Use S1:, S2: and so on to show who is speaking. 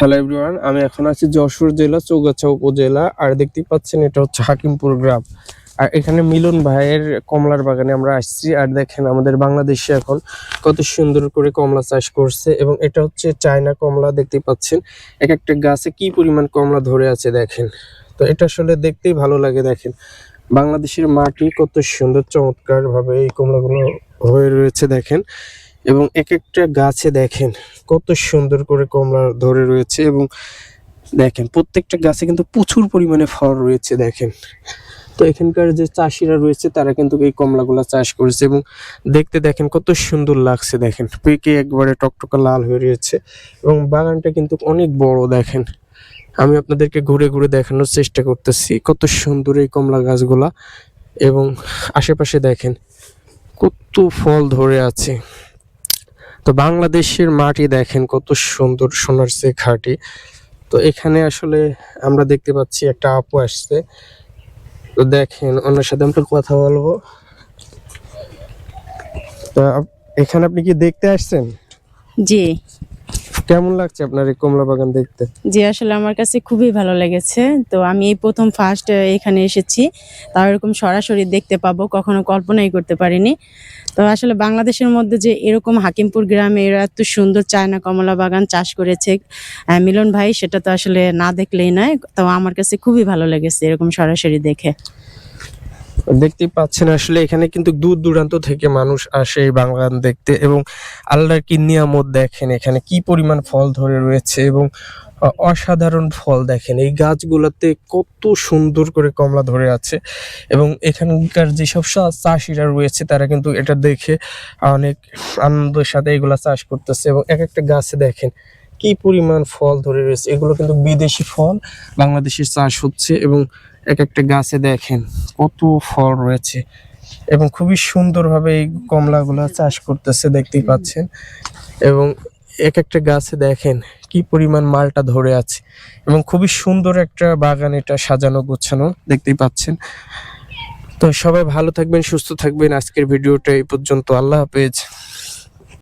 S1: Hello everyone, আমি এখন আছি যশোর জেলা চৌগাছা উপজেলা। আর দেখতেই পাচ্ছেন এটা হচ্ছে হাকিমপুর গ্রাম। আর এখানে মিলন ভাইয়ের কমলার বাগানে আমরা আসছি। আর দেখেন আমাদের বাংলাদেশে এখন কত সুন্দর করে কমলা চাষ করছে, এবং এটা হচ্ছে চায়না কমলা। দেখতেই পাচ্ছেন এক একটা গাছে কি পরিমাণ কমলা ধরে আছে দেখেন। তো এটা আসলে দেখতেই ভালো লাগে। দেখেন বাংলাদেশের মাটি কত সুন্দর চমৎকার ভাবে এই কমলাগুলো হয়ে রয়েছে দেখেন, এবং এক একটা গাছে দেখেন কত সুন্দর করে কমলা ধরে রয়েছে। এবং দেখেন প্রত্যেকটা গাছে কিন্তু প্রচুর পরিমাণে ফল রয়েছে দেখেন। তো এখানকার যে চাষিরা রয়েছে তারা কিন্তু এই কমলাগুলা চাষ করেছে, এবং দেখতে দেখেন কত সুন্দর লাগছে দেখেন, পেকে একবারে টকটকা লাল হয়ে রয়েছে। এবং বাগানটা কিন্তু অনেক বড় দেখেন। আমি আপনাদেরকে ঘুরে ঘুরে দেখানোর চেষ্টা করতেছি কত সুন্দর এই কমলা গাছগুলা, এবং আশেপাশে দেখেন কত ফল ধরে আছে। তো বাংলাদেশের মাটি দেখেন কত সুন্দর, সোনার চেয়ে খাঁটি। তো এখানে আসলে আমরা দেখতে পাচ্ছি একটা আপু আসছে। তো দেখেন ওনার সাথে আমরা কথা বলবো। তো এখানে আপনি কি দেখতে আসছেন?
S2: জি
S1: কেমন লাগছে আপনার এই কমলা বাগান দেখতে?
S2: জি, আসলে আমার কাছে খুবই ভালো লেগেছে। তো আমি এই প্রথম ফার্স্ট এখানে এসেছি, তাও এরকম সরাসরি দেখতে পাবো কখনো কল্পনাই করতে পারিনি। তো আসলে বাংলাদেশের মধ্যে যে এরকম হাকিমপুর গ্রামে এরা এত সুন্দর চায়না কমলা বাগান চাষ করেছে মিলন ভাই, সেটা তো আসলে না দেখলেই নয়। তো আমার কাছে খুবই ভালো লেগেছে এরকম সরাসরি দেখে।
S1: দেখতেই পাচ্ছেন আসলে এখানে কিন্তু দূর দূরান্ত থেকে মানুষ আসে এই বাগান দেখতে, এবং আল্লাহর কি নিয়ামত দেখেন এখানে কি পরিমাণ ফল ধরে রয়েছে, এবং অসাধারণ ফল দেখেন। এই গাছগুলোতে কত সুন্দর করে কমলা ধরে আছে, এবং এখানকার যেসব চাষিরা রয়েছে তারা কিন্তু এটা দেখে অনেক আনন্দের সাথে এগুলা চাষ করতেছে। এবং এক একটা গাছে দেখেন কি পরিমাণ ফল ধরে রয়েছে। এগুলো কিন্তু বিদেশি ফল, বাংলাদেশে চাষ হচ্ছে, এবং এক একটা গাছে দেখেন কত ফল রয়েছে, এবং খুবই সুন্দরভাবে এই কমলাগুলা চাষ করতেছে দেখতেই পাচ্ছেন। এবং এক একটা গাছে দেখেন কি পরিমাণ মালটা ধরে আছে, এবং খুবই সুন্দর একটা বাগান, এটা সাজানো গোছানো দেখতেই পাচ্ছেন। তো সবাই ভালো থাকবেন, সুস্থ থাকবেন। আজকের ভিডিওটা এই পর্যন্ত। আল্লাহ হাফেজ।